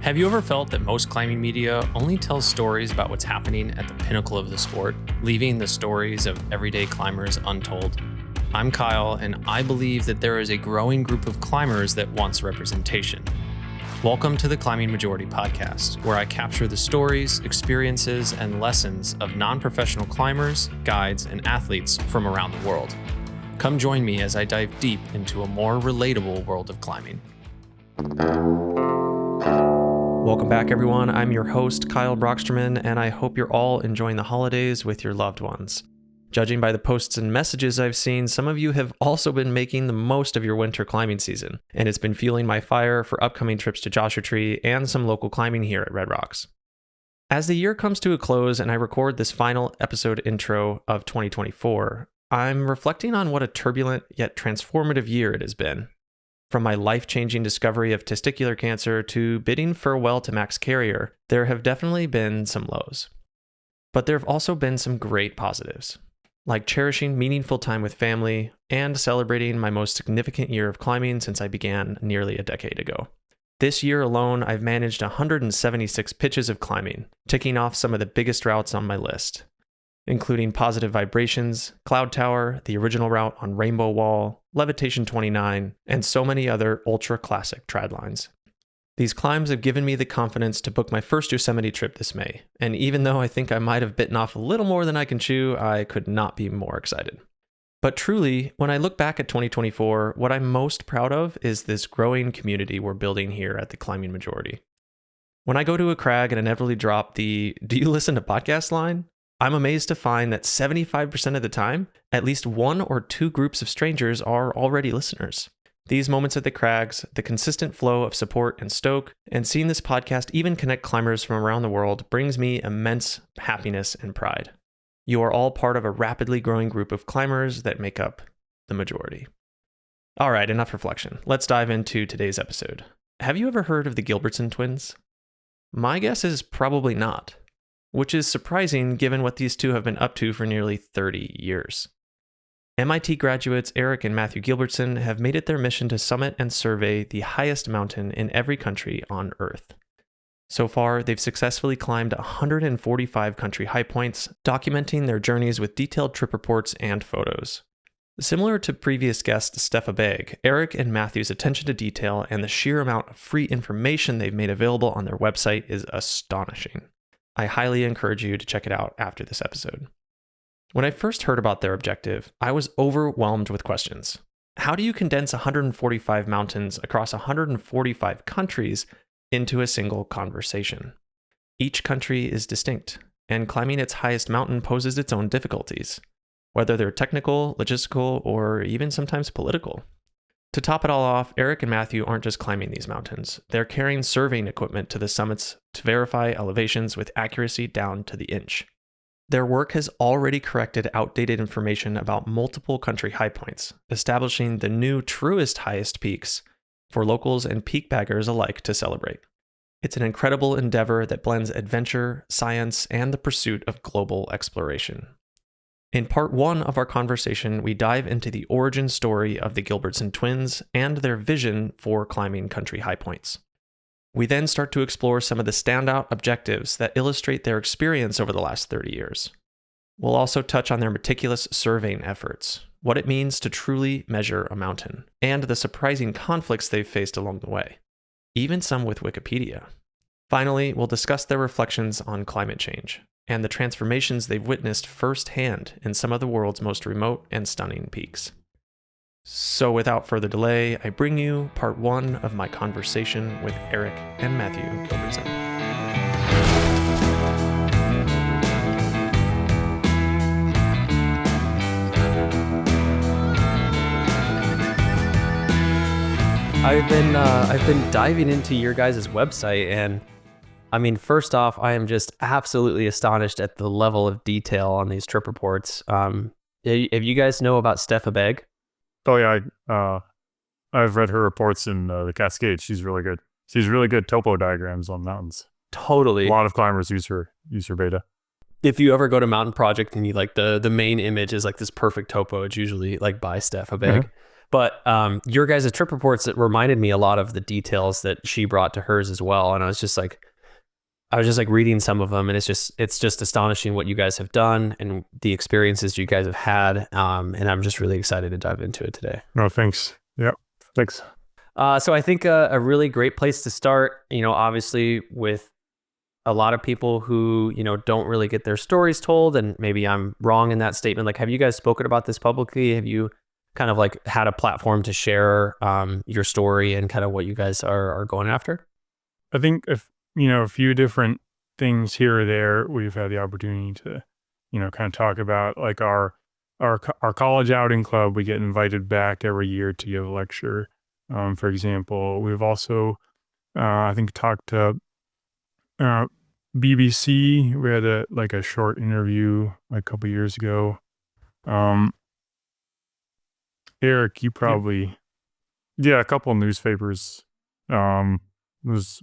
Have you ever felt that most climbing media only tells stories about what's happening at the pinnacle of the sport, leaving the stories of everyday climbers untold? I'm Kyle, and I believe that there is a growing group of climbers that wants representation. Welcome to the Climbing Majority podcast, where I capture the stories, experiences, and lessons of non-professional climbers, guides, and athletes from around the world. Come join me as I dive deep into a more relatable world of climbing. Welcome back, everyone. I'm your host, Kyle Brocksterman, and I hope you're all enjoying the holidays with your loved ones. Judging by the posts and messages I've seen, some of you have also been making the most of your winter climbing season, and it's been fueling my fire for upcoming trips to Joshua Tree and some local climbing here at Red Rocks. As the year comes to a close and I record this final episode intro of 2024, I'm reflecting on what a turbulent yet transformative year it has been. From my life-changing discovery of testicular cancer to bidding farewell to Max Carrier, there have definitely been some lows. But there have also been some great positives, like cherishing meaningful time with family and celebrating my most significant year of climbing since I began nearly a decade ago. This year alone, I've managed 176 pitches of climbing, ticking off some of the biggest routes on my list, including Positive Vibrations, Cloud Tower, the original route on Rainbow Wall, Levitation 29, and so many other ultra-classic trad lines. These climbs have given me the confidence to book my first Yosemite trip this May, and even though I think I might have bitten off a little more than I can chew, I could not be more excited. But truly, when I look back at 2024, what I'm most proud of is this growing community we're building here at the Climbing Majority. When I go to a crag and inevitably drop the "do you listen to podcasts" line, I'm amazed to find that 75% of the time, at least one or two groups of strangers are already listeners. These moments at the crags, the consistent flow of support and stoke, and seeing this podcast even connect climbers from around the world brings me immense happiness and pride. You are all part of a rapidly growing group of climbers that make up the majority. All right, enough reflection. Let's dive into today's episode. Have you ever heard of the Gilbertson twins? My guess is probably not, which is surprising given what these two have been up to for nearly 30 years. MIT graduates Eric and Matthew Gilbertson have made it their mission to summit and survey the highest mountain in every country on Earth. So far, they've successfully climbed 145 country high points, documenting their journeys with detailed trip reports and photos. Similar to previous guest Steph Begg, Eric and Matthew's attention to detail and the sheer amount of free information they've made available on their website is astonishing. I highly encourage you to check it out after this episode. When I first heard about their objective, I was overwhelmed with questions. How do you condense 145 mountains across 145 countries into a single conversation? Each country is distinct, and climbing its highest mountain poses its own difficulties, whether they're technical, logistical, or even sometimes political. To top it all off, Eric and Matthew aren't just climbing these mountains. They're carrying surveying equipment to the summits to verify elevations with accuracy down to the inch. Their work has already corrected outdated information about multiple country high points, establishing the new truest highest peaks for locals and peak baggers alike to celebrate. It's an incredible endeavor that blends adventure, science, and the pursuit of global exploration. In part one of our conversation, we dive into the origin story of the Gilbertson twins and their vision for climbing country high points. We then start to explore some of the standout objectives that illustrate their experience over the last 30 years. We'll also touch on their meticulous surveying efforts, what it means to truly measure a mountain, and the surprising conflicts they've faced along the way, even some with Wikipedia. Finally, we'll discuss their reflections on climate change and the transformations they've witnessed firsthand in some of the world's most remote and stunning peaks. So without further delay, I bring you part one of my conversation with Eric and Matthew Gilbertson. I've been diving into your guys' website, and I mean, first off, I am just absolutely astonished at the level of detail on these trip reports. Have you guys know about Steph Begg? Oh yeah, I've read her reports in the Cascades. She's really good. She's really good topo diagrams on mountains. Totally. A lot of climbers use her beta. If you ever go to Mountain Project and you like the main image is like this perfect topo, it's usually like by Steph Begg. But your guys' trip reports, it reminded me a lot of the details that she brought to hers as well. And I was just like reading some of them, and it's just astonishing what you guys have done and the experiences you guys have had. And I'm just really excited to dive into it today. No, thanks. Yep. Thanks. So I think a really great place to start, obviously with a lot of people who, don't really get their stories told, and maybe I'm wrong in that statement. Like, have you guys spoken about this publicly? Have you kind of like had a platform to share your story and kind of what you guys are going after? I think if, a few different things here or there, we've had the opportunity to, kind of talk about like our college outing club. We get invited back every year to give a lecture. For example, we've also, I think, talked to BBC. We had a short interview like a couple years ago. Eric, you probably, yeah, a couple of newspapers. Was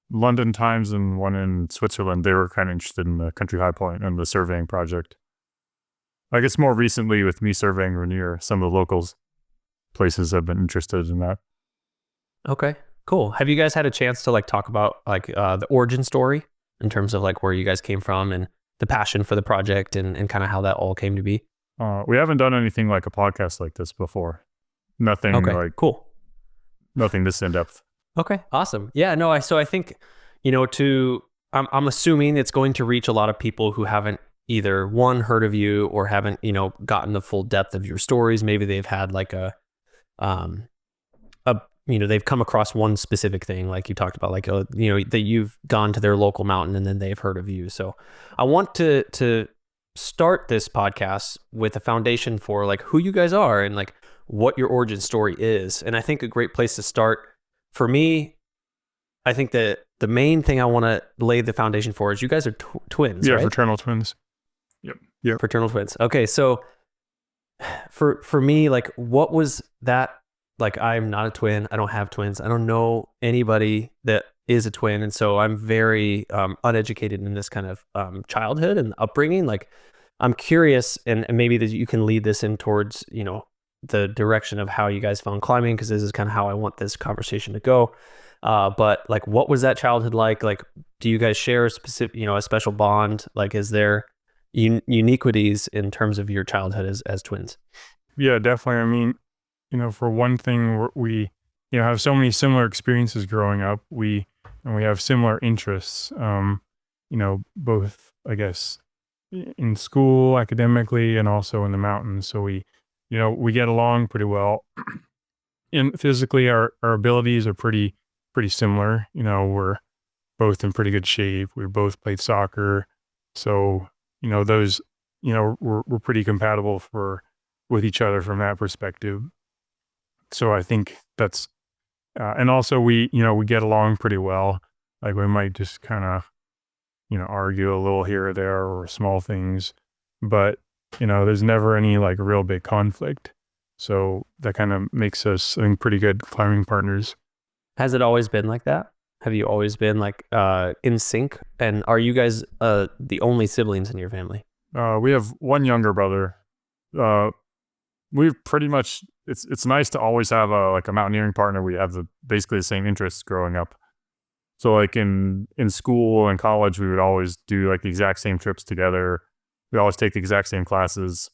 London Times and one in Switzerland. They were kind of interested in the country high point and the surveying project. I guess more recently with me surveying Rainier, some of the locals places have been interested in that. Okay, cool. Have you guys had a chance to like talk about like the origin story in terms of like where you guys came from and the passion for the project and kind of how that all came to be? We haven't done anything like a podcast like this before. Nothing cool. Nothing this in depth. Okay, awesome. Yeah, no, I think, I'm assuming it's going to reach a lot of people who haven't either one, heard of you, or haven't, gotten the full depth of your stories. Maybe they've had like they've come across one specific thing, like you talked about, like, that you've gone to their local mountain and then they've heard of you. So I want to start this podcast with a foundation for like who you guys are and like what your origin story is. And I think a great place to start for me, I think that the main thing I want to lay the foundation for is you guys are twins, yeah, right? Fraternal twins. Yep. Fraternal twins. Okay, so for me, like, what was that? Like, I'm not a twin. I don't have twins. I don't know anybody that is a twin, and so I'm very uneducated in this kind of childhood and upbringing. Like, I'm curious, and maybe that you can lead this in towards the direction of how you guys found climbing, because this is kind of how I want this conversation to go. But like, what was that childhood like? Like, do you guys share a specific, a special bond? Like, is there uniquities in terms of your childhood as twins? Yeah, definitely. I mean, for one thing, we have so many similar experiences growing up. We have similar interests. Both, I guess, in school, academically, and also in the mountains. So we get along pretty well. And physically, our abilities are pretty similar. We're both in pretty good shape. We both played soccer. So, those, we're pretty compatible with each other from that perspective. So I think that's, and also we get along pretty well. Like we might just kind of, argue a little here or there or small things, but there's never any like real big conflict. So that kind of makes us, I think, pretty good climbing partners. Has it always been like that? Have you always been like in sync? And are you guys the only siblings in your family? We have one younger brother. We've pretty much, it's nice to always have a mountaineering partner. We have basically the same interests growing up. So like in school and college, we would always do like the exact same trips together. We always take the exact same classes.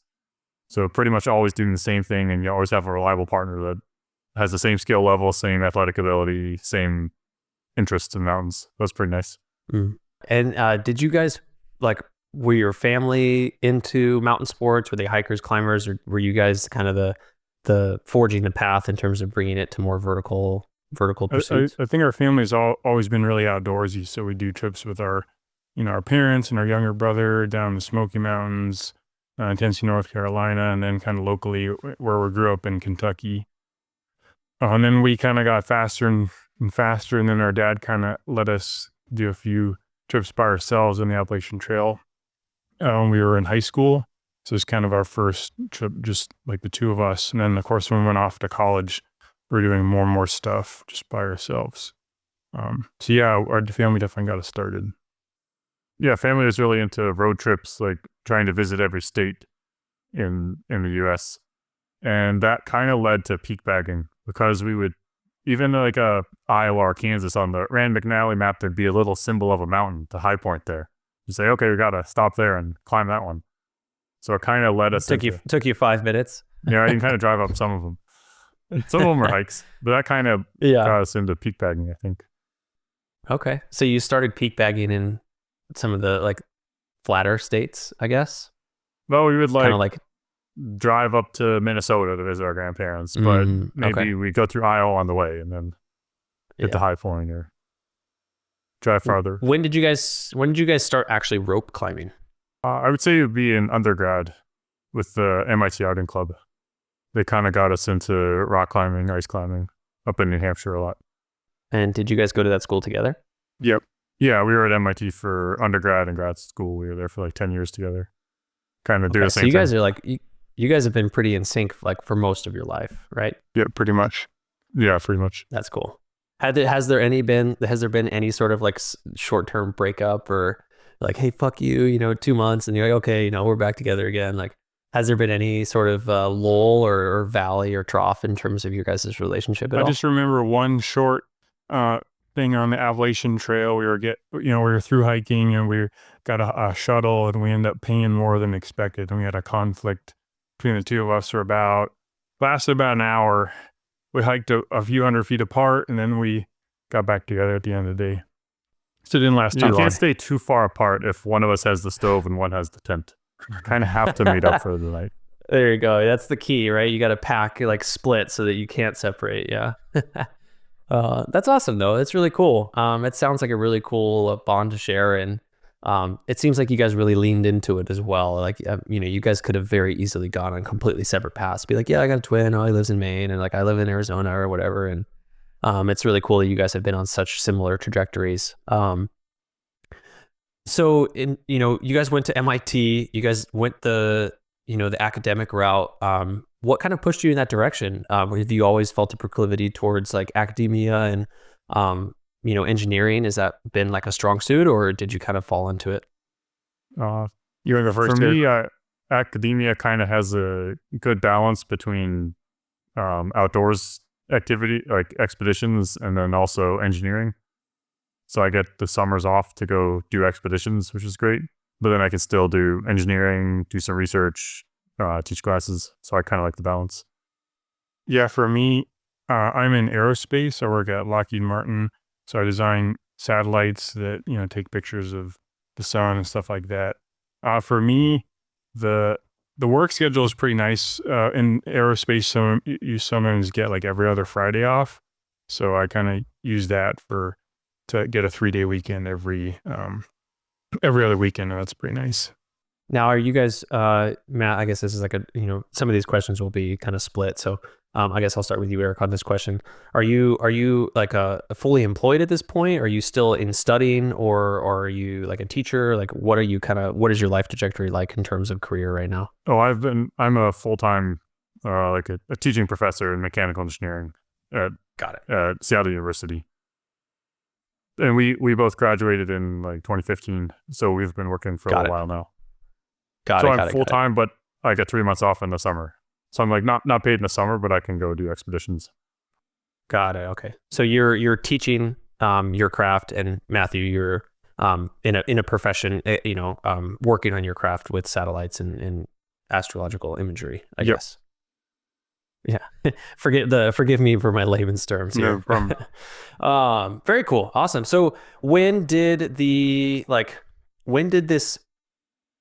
So pretty much always doing the same thing, and you always have a reliable partner that has the same skill level, same athletic ability, same interests in mountains. That's pretty nice. Mm. And did you guys, like, were your family into mountain sports? Were they hikers, climbers, or were you guys kind of the forging the path in terms of bringing it to more vertical pursuits? I think our family's always been really outdoorsy. So we do trips with our parents and our younger brother down the Smoky Mountains, Tennessee, North Carolina, and then kind of locally where we grew up in Kentucky. And then we kind of got faster and faster, and then our dad kind of let us do a few trips by ourselves on the Appalachian Trail when we were in high school. So it's kind of our first trip, just like the two of us. And then, of course, when we went off to college, we were doing more and more stuff just by ourselves. So yeah, our family definitely got us started. Yeah, family was really into road trips, like trying to visit every state in the U.S. And that kind of led to peak bagging because we would, even like Iowa or Kansas on the Rand McNally map, there'd be a little symbol of a mountain, the high point there. You say, okay, we got to stop there and climb that one. So it kind of led us took you 5 minutes. Yeah, I can kind of drive up some of them. Some of them are hikes, but that kind of got us into peak bagging, I think. Okay. So you started peak bagging in some of the like flatter states, I guess? Well, we would like drive up to Minnesota to visit our grandparents, but maybe we go through Iowa on the way and then hit the high point or drive farther. When did you guys start actually rope climbing? I would say it would be in undergrad with the MIT Outing Club. They kind of got us into rock climbing, ice climbing up in New Hampshire a lot. And did you guys go to that school together? Yep. Yeah, we were at MIT for undergrad and grad school. We were there for like 10 years together. Kind of do the same thing. So you guys are like, you guys have been pretty in sync like for most of your life, right? Yeah, pretty much. Yeah, pretty much. That's cool. Has there been any sort of like short-term breakup or like, hey, fuck you, 2 months and you're like, okay, we're back together again. Like, has there been any sort of lull or valley or trough in terms of your guys' relationship at all? I just remember one short thing on the Appalachian Trail. We were through hiking and we got a shuttle and we ended up paying more than expected. And we had a conflict between the two of us for lasted about an hour. We hiked a few hundred feet apart and then we got back together at the end of the day. So it didn't last too long. You can't stay too far apart if one of us has the stove and one has the tent. Kind of have to meet up for the night. There you go. That's the key, right? You got to pack like split so that you can't separate. Yeah. That's awesome though. It's really cool. It sounds like a really cool bond to share. And it seems like you guys really leaned into it as well. Like, you guys could have very easily gone on completely separate paths. Be like, yeah, I got a twin. Oh, he lives in Maine. And like, I live in Arizona or whatever. And it's really cool that you guys have been on such similar trajectories. So you guys went to MIT, you guys went the academic route. What kind of pushed you in that direction? Have you always felt a proclivity towards like academia and, engineering? Has that been like a strong suit or did you kind of fall into it? You're the first. For me, academia kind of has a good balance between outdoors activity, like expeditions, and then also engineering. So I get the summers off to go do expeditions, which is great. But then I can still do engineering, do some research, teach classes. So I kind of like the balance. Yeah, for me, I'm in aerospace. I work at Lockheed Martin. So I design satellites that, take pictures of the sun and stuff like that. For me, the work schedule is pretty nice. In aerospace, you sometimes get like every other Friday off. So I kind of use that to get a 3-day weekend every other weekend, and that's pretty nice. Now, are you guys, Matt, I guess this is like some of these questions will be kind of split. So I guess I'll start with you, Eric, on this question. Are you like fully employed at this point? Are you still in studying or are you like a teacher? Like what is your life trajectory like in terms of career right now? Oh, I'm a full-time, like a teaching professor in mechanical engineering at Seattle University. And we both graduated in like 2015, so we've been working for a little while now. I'm full time, but I get 3 months off in the summer. So I'm like not paid in the summer, but I can go do expeditions. Got it. Okay. So you're teaching your craft, and Matthew, you're in a profession, working on your craft with satellites and astrological imagery, I guess. Yeah. Forgive me for my layman's terms here. No problem. Very cool. Awesome. So when did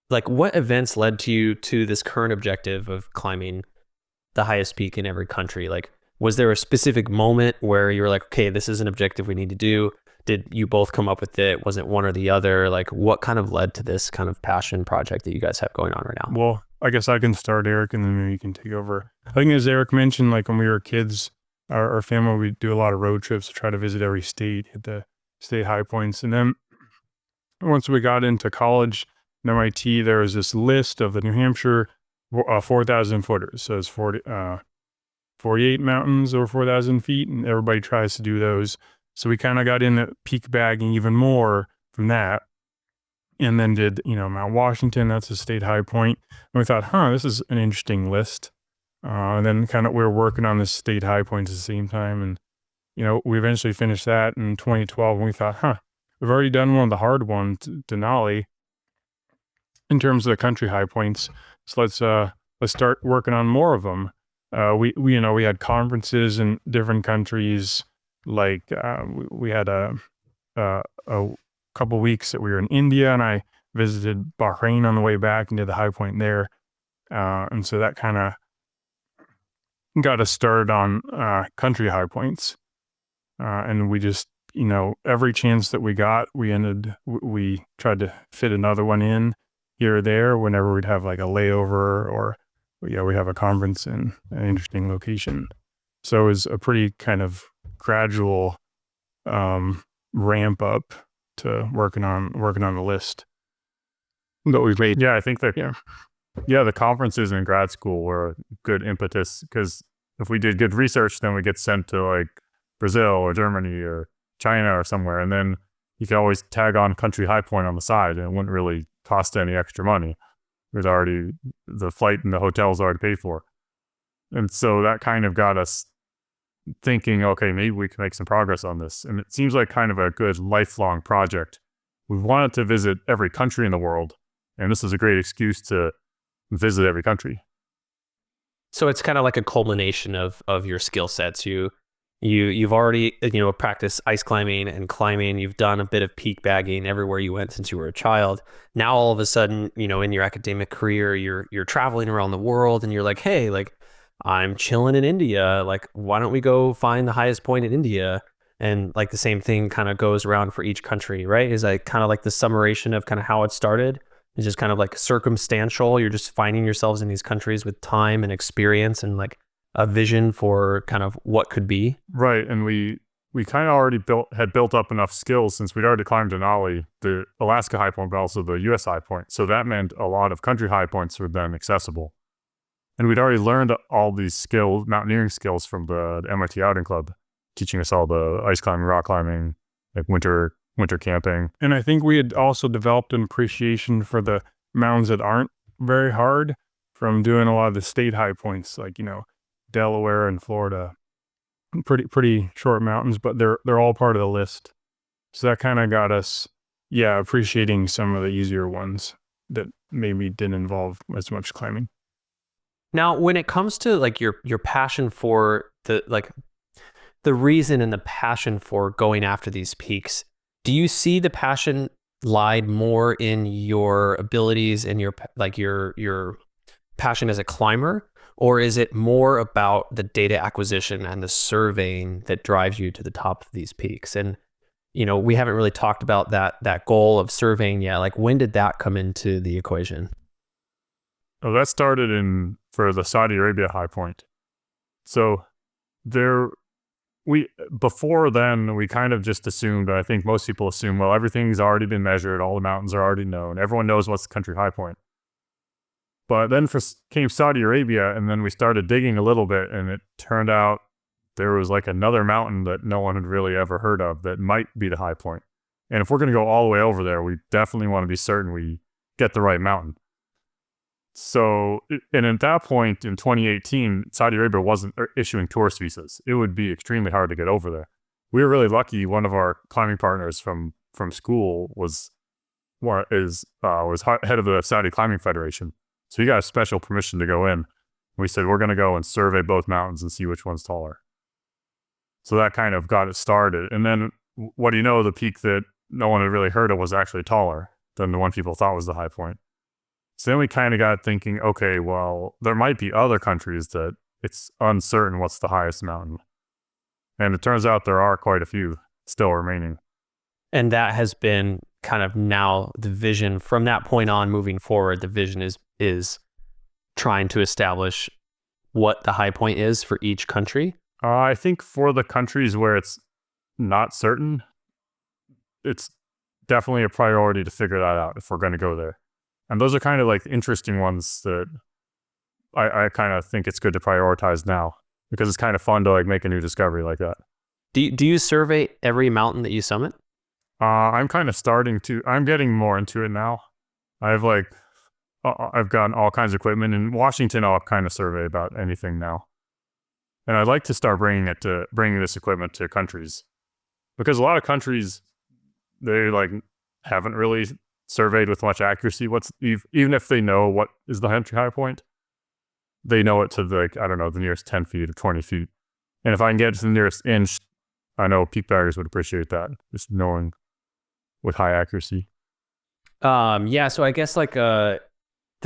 what events led you to this current objective of climbing the highest peak in every country? Like, was there a specific moment where you were like, okay, this is an objective we need to do? Did you both come up with it? Was it one or the other? Like, what kind of led to this kind of passion project that you guys have going on right now? Well, I guess I can start, Eric, and then maybe you can take over. I think as Eric mentioned, like when we were kids, our family, we do a lot of road trips to try to visit every state, hit the state high points. And then once we got into college at MIT, there was this list of the New Hampshire 4,000 footers. So it's 48 mountains over 4,000 feet, and everybody tries to do those. So we kind of got into peak bagging even more from that. And then did, Mount Washington, that's a state high point. And we thought, this is an interesting list. And then kind of we were working on the state high points at the same time. And, we eventually finished that in 2012. And we thought, we've already done one of the hard ones, Denali, in terms of the country high points. So let's start working on more of them. We had conferences in different countries. Like we had a couple weeks that we were in India, and I visited Bahrain on the way back and did the high point there. And so that kind of got us started on country high points. And we just, every chance that we got, we tried to fit another one in here or there whenever we'd have like a layover or, we have a conference in an interesting location. So it was a pretty kind of gradual ramp up to working on the list that we've made. Yeah, I think that the conferences in grad school were a good impetus, because if we did good research, then we get sent to like Brazil or Germany or China or somewhere, and then you could always tag on country high point on the side, and it wouldn't really cost any extra money. There's already the flight and the hotel's already paid for. And so that kind of got us thinking, okay, maybe we can make some progress on this. And it seems like kind of a good lifelong project. We wanted to visit every country in the world, and this is a great excuse to visit every country. So it's kind of like a culmination of your skill sets. You've already practiced ice climbing and climbing. You've done a bit of peak bagging everywhere you went since you were a child. Now all of a sudden, in your academic career, you're traveling around the world, and you're like, hey, like I'm chilling in India. Like, why don't we go find the highest point in India? And like the same thing kind of goes around for each country, right? Is like kind of like the summation of kind of how it started. It's just kind of like circumstantial. You're just finding yourselves in these countries with time and experience and like a vision for kind of what could be. Right. And we kind of already had built up enough skills, since we'd already climbed Denali, the Alaska high point, but also the US high point. So that meant a lot of country high points were then accessible. And we'd already learned all these skills, mountaineering skills, from the MIT Outing Club, teaching us all the ice climbing, rock climbing, like winter camping. And I think we had also developed an appreciation for the mountains that aren't very hard from doing a lot of the state high points, like, Delaware and Florida. Pretty short mountains, but they're all part of the list. So that kind of got us, appreciating some of the easier ones that maybe didn't involve as much climbing. Now, when it comes to like your passion for the reason and the passion for going after these peaks, do you see the passion lied more in your abilities and your passion as a climber, or is it more about the data acquisition and the surveying that drives you to the top of these peaks? And we haven't really talked about that goal of surveying yet. Like, when did that come into the equation? Oh, that started for the Saudi Arabia high point. So before then, we kind of just assumed, I think most people assume, well, everything's already been measured, all the mountains are already known, everyone knows what's the country high point. But then came Saudi Arabia, and then we started digging a little bit, and it turned out there was like another mountain that no one had really ever heard of that might be the high point. And if we're going to go all the way over there, we definitely want to be certain we get the right mountain. So, and at that point in 2018, Saudi Arabia wasn't issuing tourist visas. It would be extremely hard to get over there. We were really lucky. One of our climbing partners from school was head of the Saudi Climbing Federation. So he got a special permission to go in. We said, we're going to go and survey both mountains and see which one's taller. So that kind of got it started. And then, what do you know, the peak that no one had really heard of was actually taller than the one people thought was the high point. So then we kind of got thinking, okay, well, there might be other countries that it's uncertain what's the highest mountain. And it turns out there are quite a few still remaining. And that has been kind of now the vision from that point on moving forward. The vision is trying to establish what the high point is for each country. I think for the countries where it's not certain, it's definitely a priority to figure that out if we're going to go there. And those are kind of like interesting ones that I kind of think it's good to prioritize now, because it's kind of fun to like make a new discovery like that. Do you survey every mountain that you summit? I'm kind of I'm getting more into it now. I have like I've gotten all kinds of equipment. In Washington, I'll kind of survey about anything now. And I'd like to start bringing this equipment to countries, because a lot of countries, they like haven't really surveyed with much accuracy. Even if they know what is the country high point, they know it to the nearest 10 feet or 20 feet. And if I can get to the nearest inch, I know peak baggers would appreciate that, just knowing with high accuracy. Yeah, so I guess like the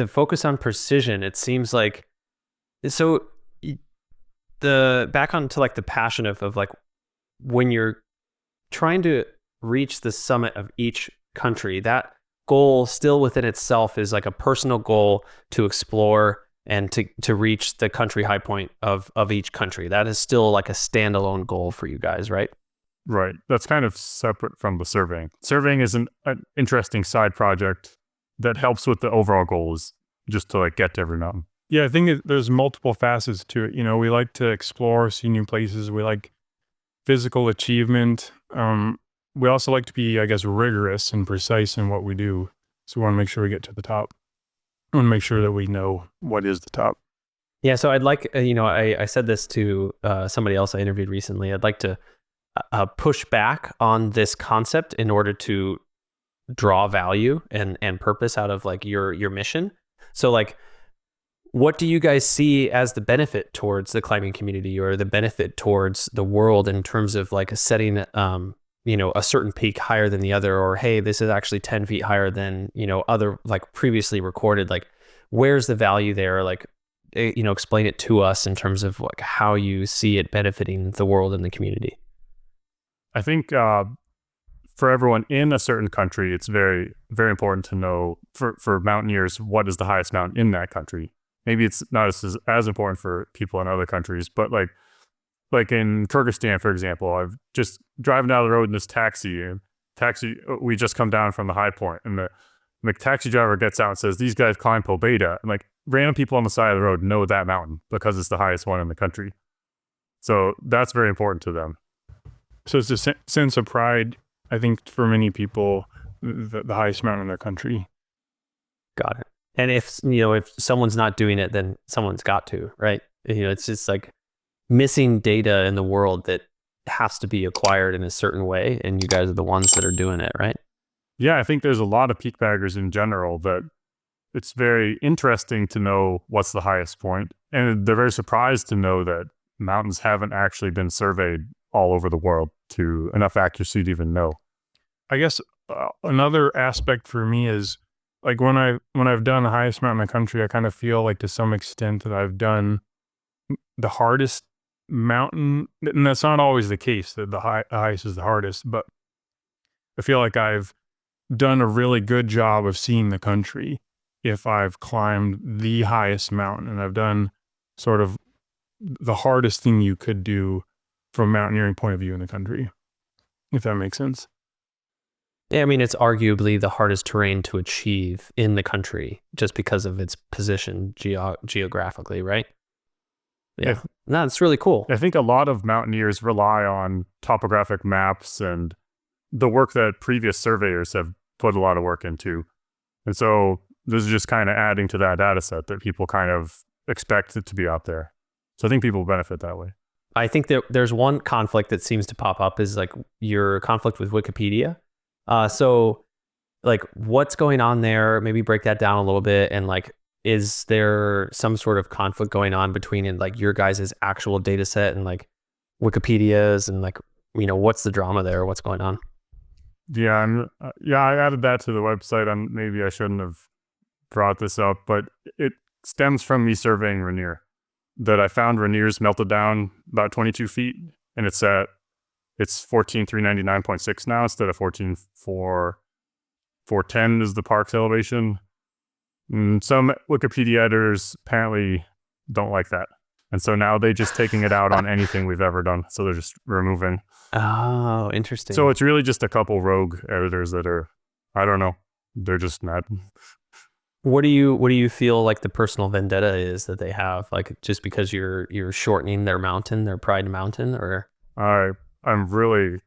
focus on precision, it seems like, so back onto like the passion of like when you're trying to reach the summit of each country, that goal still within itself is like a personal goal to explore and to reach the country high point of each country. That is still like a standalone goal for you guys, right? Right. That's kind of separate from the surveying. Surveying is an interesting side project that helps with the overall goals, just to like get to every mountain. Yeah, I think there's multiple facets to it. You know, we like to explore, see new places. We like physical achievement. We also like to be, I guess, rigorous and precise in what we do. So we want to make sure we get to the top. We want to make sure that we know what is the top. Yeah, so I'd like, I said this to somebody else I interviewed recently. I'd like to push back on this concept in order to draw value and purpose out of like your mission. So like, what do you guys see as the benefit towards the climbing community or the benefit towards the world in terms of like setting, a certain peak higher than the other, or, hey, this is actually 10 feet higher than, other like previously recorded, like where's the value there? Like, explain it to us in terms of like how you see it benefiting the world and the community. I think for everyone in a certain country, it's very, very important to know for mountaineers, what is the highest mountain in that country. Maybe it's not as important for people in other countries, but like in Kyrgyzstan, for example, I've just driving down the road in this taxi, we just come down from the high point, and the taxi driver gets out and says, these guys climb Pobeda. And like random people on the side of the road know that mountain because it's the highest one in the country. So that's very important to them. So it's a sense of pride, I think, for many people, the highest mountain in their country. Got it. And if someone's not doing it, then someone's got to, right? It's just like missing data in the world that has to be acquired in a certain way. And you guys are the ones that are doing it, right? Yeah, I think there's a lot of peak baggers in general that it's very interesting to know what's the highest point. And they're very surprised to know that mountains haven't actually been surveyed all over the world to enough accuracy to even know. I guess another aspect for me is like when I've done the highest mountain in the country, I kind of feel like to some extent that I've done the hardest mountain, and that's not always the case that the highest is the hardest, but I feel like I've done a really good job of seeing the country if I've climbed the highest mountain, and I've done sort of the hardest thing you could do from a mountaineering point of view in the country, if that makes sense. Yeah, I mean, it's arguably the hardest terrain to achieve in the country just because of its position geographically, right? Yeah, no, it's really cool. I think a lot of mountaineers rely on topographic maps and the work that previous surveyors have put a lot of work into. And so this is just kind of adding to that data set that people kind of expect it to be out there. So I think people benefit that way. I think that there's one conflict that seems to pop up is like your conflict with Wikipedia. So like what's going on there? Maybe break that down a little bit. And like, is there some sort of conflict going on between like your guys' actual data set and like Wikipedia's, and like, what's the drama there? What's going on? Yeah, I added that to the website, and maybe I shouldn't have brought this up, but it stems from me surveying Rainier. That I found Rainier's melted down about 22 feet, and it's 14,399.6 now instead of 14,410 is the park's elevation. And some Wikipedia editors apparently don't like that. And so now they're just taking it out on anything we've ever done. So they're just removing. Oh, interesting. So it's really just a couple rogue editors that are, I don't know, they're just not. What do you feel like the personal vendetta is that they have? Like just because you're shortening their mountain, their Pride Mountain, or? I'm really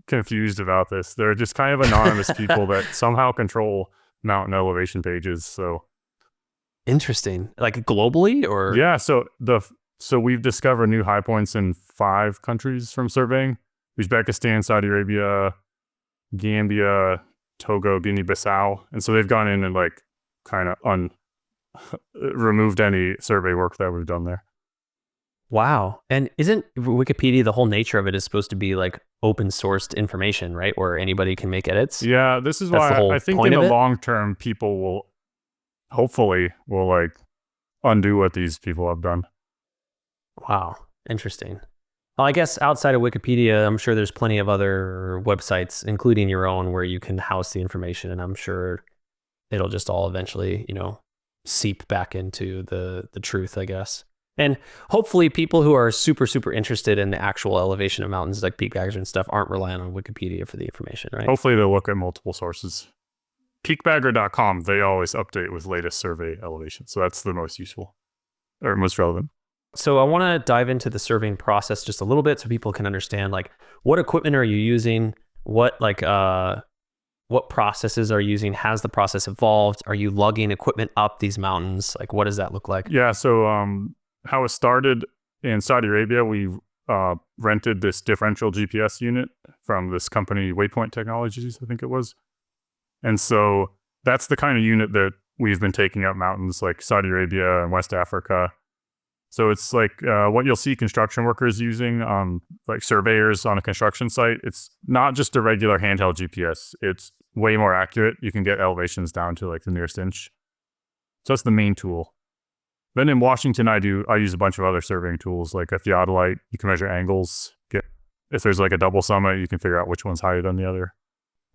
confused about this. They're just kind of anonymous people that somehow control mountain elevation pages. So Interesting. Like globally or? Yeah, so we've discovered new high points in 5 countries from surveying: Uzbekistan, Saudi Arabia, Gambia, Togo, Guinea-Bissau. And so they've gone in and like kind of removed any survey work that we've done there. Wow. And isn't Wikipedia, the whole nature of it is supposed to be like open sourced information, right? Where anybody can make edits? Yeah, this is That's the why whole I think point in of the it? long term, people will hopefully like undo what these people have done. Wow. Interesting. Well, I guess outside of Wikipedia, I'm sure there's plenty of other websites, including your own, where you can house the information. And I'm sure it'll just all eventually, seep back into the truth, I guess. And hopefully people who are super, super interested in the actual elevation of mountains like Peak Bagger and stuff aren't relying on Wikipedia for the information, right? Hopefully they'll look at multiple sources. Peakbagger.com, they always update with latest survey elevation. So that's the most useful or most relevant. So I want to dive into the surveying process just a little bit so people can understand like what equipment are you using? What processes are you using? Has the process evolved? Are you lugging equipment up these mountains? Like what does that look like? Yeah, so how it started in Saudi Arabia, we rented this differential GPS unit from this company, Waypoint Technologies, I think it was. And so that's the kind of unit that we've been taking up mountains like Saudi Arabia and West Africa. So it's like what you'll see construction workers using, like surveyors on a construction site. It's not just a regular handheld GPS. It's way more accurate. You can get elevations down to like the nearest inch. So that's the main tool. Then in Washington, I use a bunch of other surveying tools like a theodolite. You can measure angles. If there's like a double summit, you can figure out which one's higher than the other.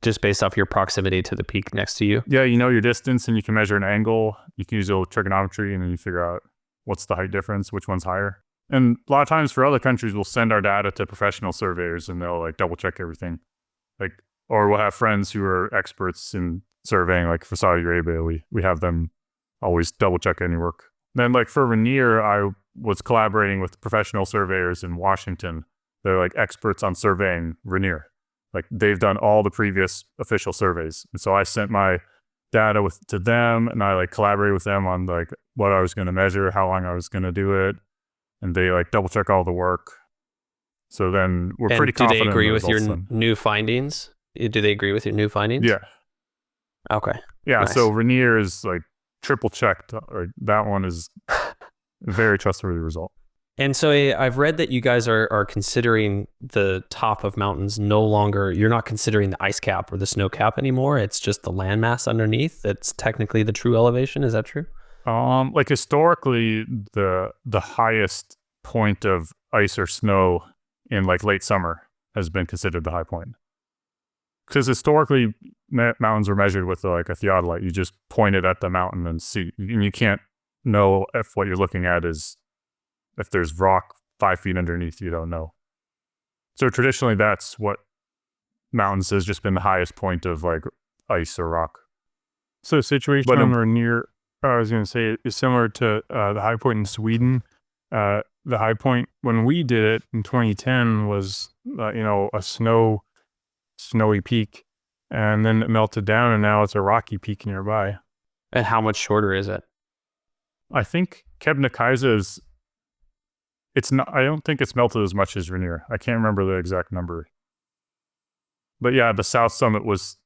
Just based off your proximity to the peak next to you? Yeah, you know your distance and you can measure an angle. You can use a little trigonometry and then you figure out what's the height difference, which one's higher. And a lot of times for other countries, we'll send our data to professional surveyors and they'll like double check everything. Or we'll have friends who are experts in surveying, like for Saudi Arabia, we have them always double check any work. Then like for Rainier, I was collaborating with professional surveyors in Washington. They're like experts on surveying Rainier. Like they've done all the previous official surveys. And so I sent my data to them and I like collaborated with them on like what I was going to measure, how long I was going to do it. And they like double check all the work. So then we're pretty confident. Do they agree in the with your results then. new findings? Do they agree with your new findings? Yeah. Okay. Yeah. Nice. So Rainier is like triple checked. Or that one is a very trustworthy result. And so I've read that you guys are considering the top of mountains no longer, you're not considering the ice cap or the snow cap anymore. It's just the landmass underneath that's technically the true elevation. Is that true? Like historically, the highest point of ice or snow in like late summer has been considered the high point. Because historically, mountains were measured with like a theodolite. You just point it at the mountain and see, and you can't know if what you're looking at is, if there's rock 5 feet underneath, you don't know. So traditionally, that's what mountains has just been the highest point of like ice or rock. So the situation on Rainier, I was going to say, is similar to the high point in Sweden. The high point when we did it in 2010 was, a snowy peak, and then it melted down, and now it's a rocky peak nearby. And how much shorter is it? I think Kebnekaise is. It's not. I don't think it's melted as much as Rainier. I can't remember the exact number. But yeah, the South Summit was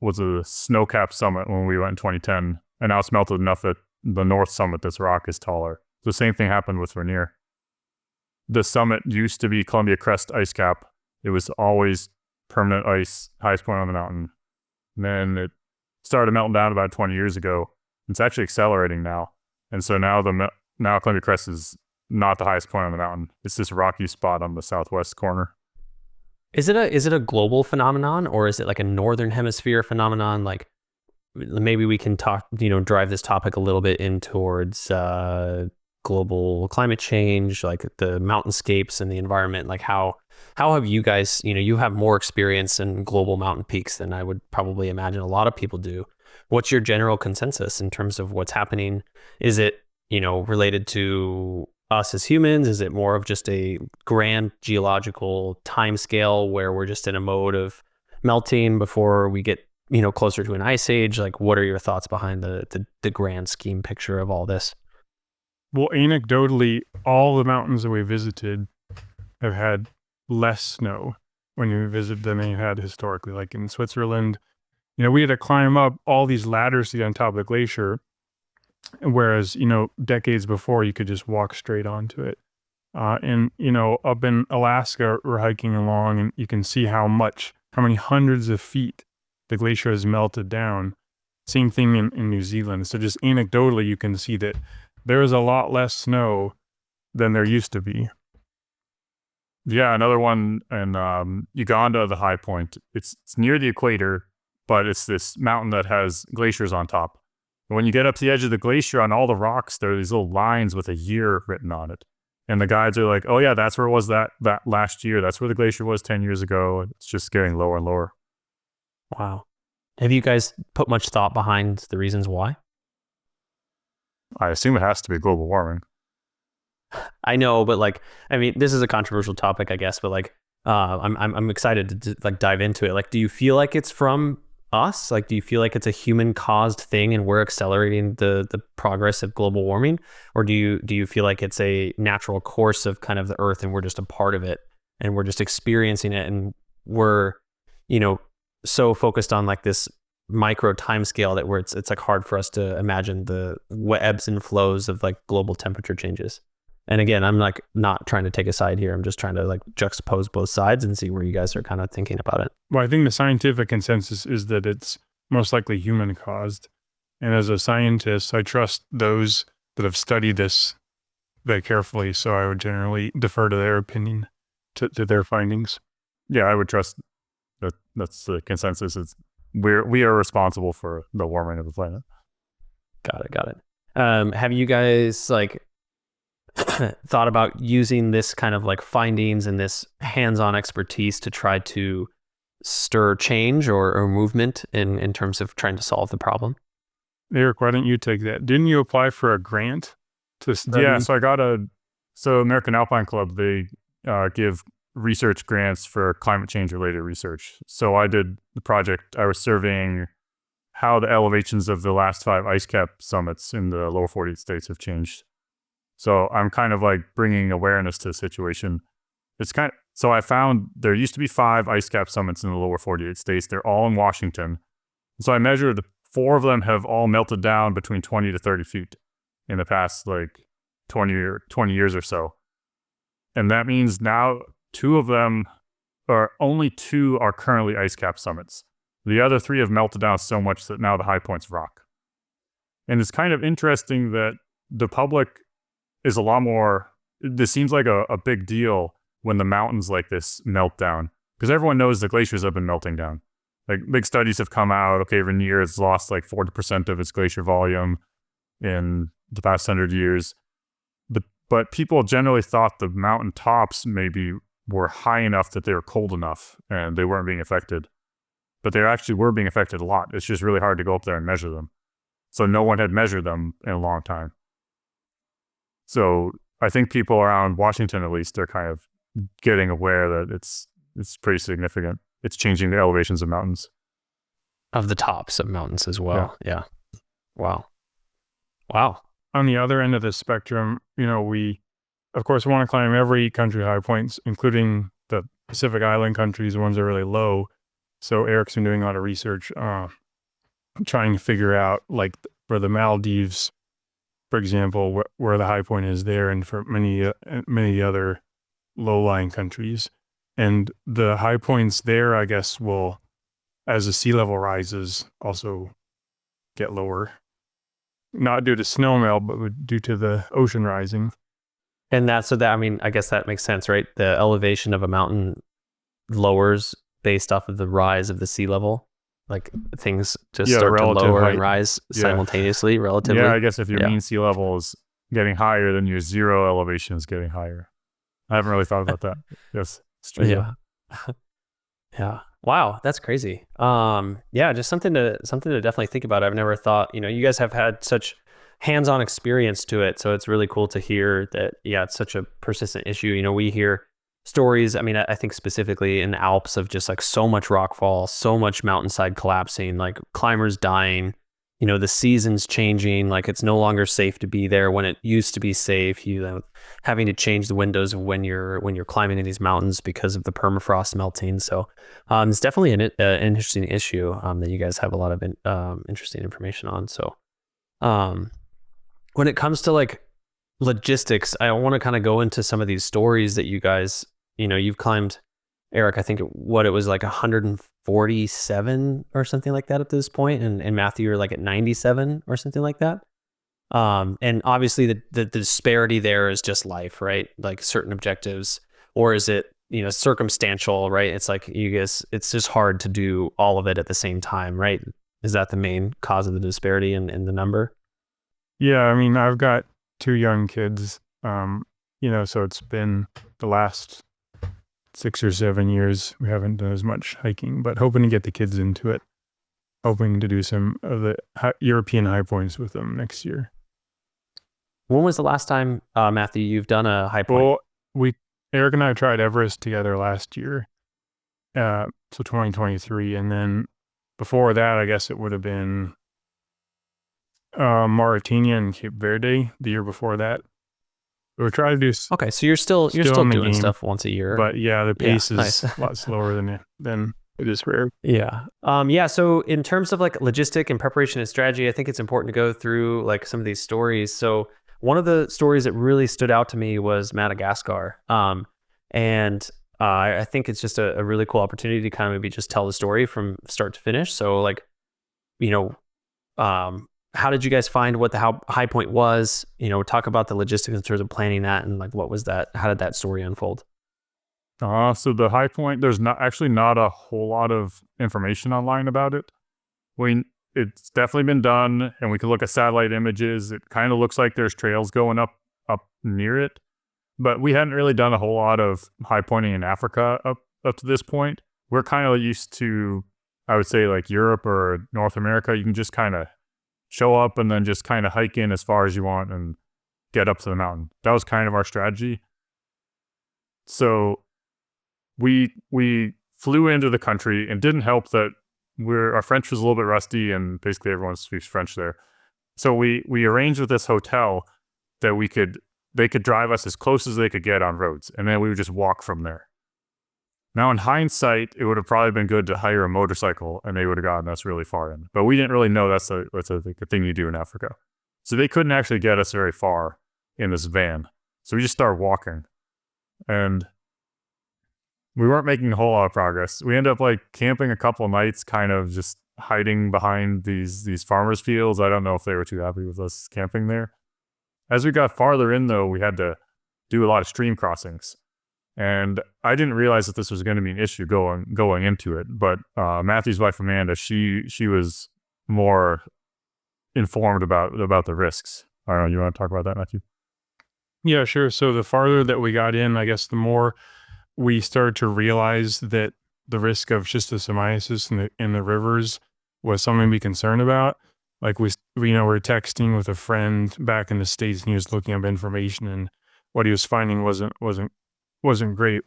a snow-capped summit when we went in 2010, and now it's melted enough that the North Summit, this rock, is taller. The same thing happened with Rainier. The summit used to be Columbia Crest ice cap. It was always permanent ice, highest point on the mountain. And then it started melting down about 20 years ago. It's actually accelerating now, and so now Columbia Crest is not the highest point on the mountain. It's this rocky spot on the southwest corner. Is it a global phenomenon, or is it like a northern hemisphere phenomenon? Like maybe we can drive this topic a little bit in towards global climate change, like the mountainscapes and the environment. Like how have you guys, you have more experience in global mountain peaks than I would probably imagine a lot of people do. What's your general consensus in terms of what's happening? Is it, related to us as humans? Is it more of just a grand geological time scale where we're just in a mode of melting before we get closer to an ice age? Like, what are your thoughts behind the grand scheme picture of all this? Well, anecdotally, all the mountains that we visited have had less snow when you visit than they had historically. Like in Switzerland, we had to climb up all these ladders to get on top of the glacier, whereas, decades before you could just walk straight onto it. And up in Alaska, we're hiking along and you can see how many hundreds of feet the glacier has melted down. Same thing in New Zealand. So just anecdotally, you can see that there is a lot less snow than there used to be. Yeah, another one in Uganda, the High Point. It's near the equator, but it's this mountain that has glaciers on top. And when you get up to the edge of the glacier, on all the rocks, there are these little lines with a year written on it. And the guides are like, oh yeah, that's where it was that last year. That's where the glacier was 10 years ago. It's just getting lower and lower. Wow. Have you guys put much thought behind the reasons why? I assume it has to be global warming. I know, but this is a controversial topic, I guess, but I'm excited to dive into it. Like, do you feel like it's from us? Like, do you feel like it's a human caused thing and we're accelerating the progress of global warming? Or do you feel like it's a natural course of kind of the earth and we're just a part of it and we're just experiencing it and we're, so focused on this micro time scale that where it's hard for us to imagine the ebbs and flows of global temperature changes? And again, I'm not trying to take a side here. I'm just trying to juxtapose both sides and see where you guys are kind of thinking about it. Well, I think the scientific consensus is that it's most likely human caused. And as a scientist, I trust those that have studied this very carefully. So I would generally defer to their opinion, to their findings. Yeah, I would trust that. That's the consensus. We are responsible for the warming of the planet. Got it. Have you guys thought about using this kind of findings and this hands-on expertise to try to stir change or movement in terms of trying to solve the problem? Eric, why don't you take that? Didn't you apply for a grant to study? Yeah, so American Alpine Club, they give research grants for climate change related research. So I did the project. I was surveying how the elevations of the last 5 ice cap summits in the lower 48 states have changed. So I'm kind of bringing awareness to the situation. So I found there used to be 5 ice cap summits in the lower 48 states. They're all in Washington. So I measured 4 of them have all melted down between 20 to 30 feet in the past 20 years or so. And that means now only 2 are currently ice cap summits. The other 3 have melted down so much that now the Highpoints rock. And it's kind of interesting that the public is a lot more, this seems like a big deal when the mountains like this melt down, because everyone knows the glaciers have been melting down. Big studies have come out. Okay, Rainier has lost 40% of its glacier volume in the past 100 years. But people generally thought the mountain tops maybe were high enough that they were cold enough and they weren't being affected. But they actually were being affected a lot. It's just really hard to go up there and measure them. So no one had measured them in a long time. So I think people around Washington, at least, are kind of getting aware that it's pretty significant. It's changing the elevations of mountains. Of the tops of mountains as well. Yeah. Wow. On the other end of the spectrum, we, of course, want to climb every country high points, including the Pacific Island countries, the ones that are really low. So Eric's been doing a lot of research, trying to figure out, for the Maldives, for example, where the high point is there, and for many other low-lying countries. And the high points there, I guess, will, as the sea level rises, also get lower. Not due to snowmelt, but due to the ocean rising. And I guess that makes sense, right? The elevation of a mountain lowers based off of the rise of the sea level. Things just start to lower height and rise simultaneously, relatively. Yeah, I guess if your mean sea level is getting higher, then your zero elevation is getting higher. I haven't really thought about that. Yes, it's true. Yeah. Yeah. Wow, that's crazy. Just something to definitely think about. I've never thought, you guys have had such hands-on experience to it, so it's really cool to hear that, it's such a persistent issue. We hear stories. I mean, I think specifically in the Alps of just like so much rockfall, so much mountainside collapsing, like climbers dying, the seasons changing, like it's no longer safe to be there when it used to be safe. Having to change the windows of when you're climbing in these mountains because of the permafrost melting. So it's definitely an interesting issue that you guys have a lot of interesting information on. So when it comes to like logistics, I want to kind of go into some of these stories that you guys, you've climbed, Eric, I think it was like 147 or something like that at this point, and Matthew, you're like at 97 or something like that. And obviously the disparity there is just life, right? Like certain objectives, or is it, circumstantial, right? It's like you guys, it's just hard to do all of it at the same time, right? Is that the main cause of the disparity in the number? Yeah, I mean, I've got 2 young kids, so it's been the last 6 or 7 years we haven't done as much hiking, but hoping to get the kids into it, hoping to do some of the European high points with them next year. When was the last time, Matthew, you've done a high point? Well, Eric and I tried Everest together last year, so 2023, and then before that, I guess it would have been Mauritania and Cape Verde the year before that. We're trying to do. Okay, so you're still doing stuff once a year, but yeah, the pace is nice. a lot slower than it is for Eric. Yeah. So in terms of like logistic and preparation and strategy, I think it's important to go through like some of these stories. So one of the stories that really stood out to me was Madagascar, and I think it's just a really cool opportunity to kind of maybe just tell the story from start to finish. So like, how did you guys find what the high point was? Talk about the logistics in terms of planning that, and like what was that? How did that story unfold? So the high point, there's not a whole lot of information online about it. It's definitely been done, and we can look at satellite images. It kind of looks like there's trails going up near it, but we hadn't really done a whole lot of high pointing in Africa up to this point. We're kind of used to, I would say, like Europe or North America. You can just kind of show up and then just kind of hike in as far as you want and get up to the mountain. That was kind of our strategy. So we flew into the country, and didn't help that our French was a little bit rusty, and basically everyone speaks French there. So we arranged with this hotel that they could drive us as close as they could get on roads, and then we would just walk from there. Now, in hindsight, it would have probably been good to hire a motorcycle, and they would have gotten us really far in. But we didn't really know that's a thing you do in Africa. So they couldn't actually get us very far in this van. So we just started walking. And we weren't making a whole lot of progress. We ended up like camping a couple of nights, kind of just hiding behind these farmers' fields. I don't know if they were too happy with us camping there. As we got farther in, though, we had to do a lot of stream crossings. And I didn't realize that this was going to be an issue going into it. But Matthew's wife, Amanda, she was more informed about the risks. I don't know. You want to talk about that, Matthew? Yeah, sure. So the farther that we got in, I guess the more we started to realize that the risk of schistosomiasis in the rivers was something to be concerned about. Like we're texting with a friend back in the States, and he was looking up information, and what he was finding wasn't great.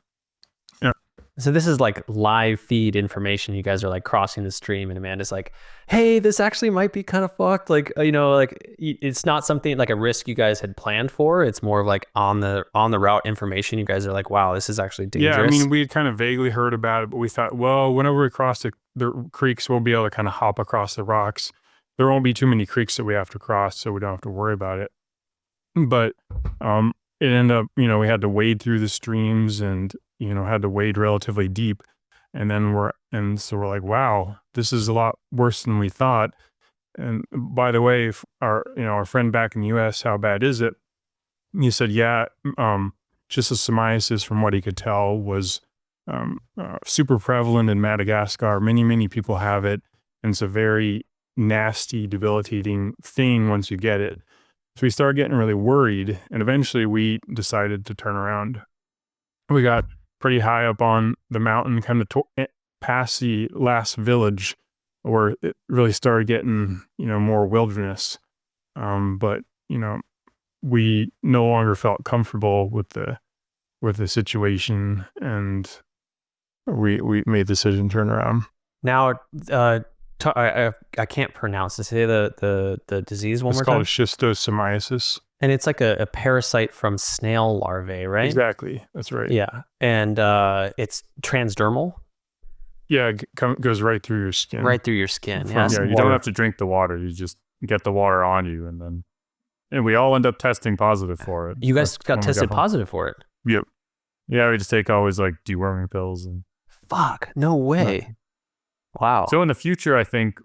Yeah. So this is like live feed information. You guys are like crossing the stream, and Amanda's like, hey, this actually might be kind of fucked. Like, like it's not something like a risk you guys had planned for. It's more of like on the route information. You guys are like, wow, this is actually dangerous. Yeah, I mean, we had kind of vaguely heard about it, but we thought, well, whenever we cross the creeks, we'll be able to kind of hop across the rocks. There won't be too many creeks that we have to cross, so we don't have to worry about it. But it ended up, we had to wade through the streams, and had to wade relatively deep, and so we're like, wow, this is a lot worse than we thought. And by the way, our friend back in the U.S., how bad is it? He said, yeah, schistosomiasis, from what he could tell, was super prevalent in Madagascar. Many people have it, and it's a very nasty, debilitating thing once you get it. So we started getting really worried, and eventually we decided to turn around. We got pretty high up on the mountain, kind of past the last village, where it really started getting, more wilderness. But we no longer felt comfortable with the the situation, and we made the decision to turn around. Now, I can't pronounce this. Say the disease one It's more called time. schistosomiasis. And it's like a parasite from snail larvae, right? Exactly. That's right. Yeah. And it's transdermal, Yeah, it goes right through your skin. right through your skin. From- Yes. Yeah, you don't have to drink the water. You just get the water on you, and we all end up testing positive for it. You guys That's got when we tested home. positive for it. Yep. Yeah, we just take always like deworming pills. And Fuck. No way. Wow. so in the future, I think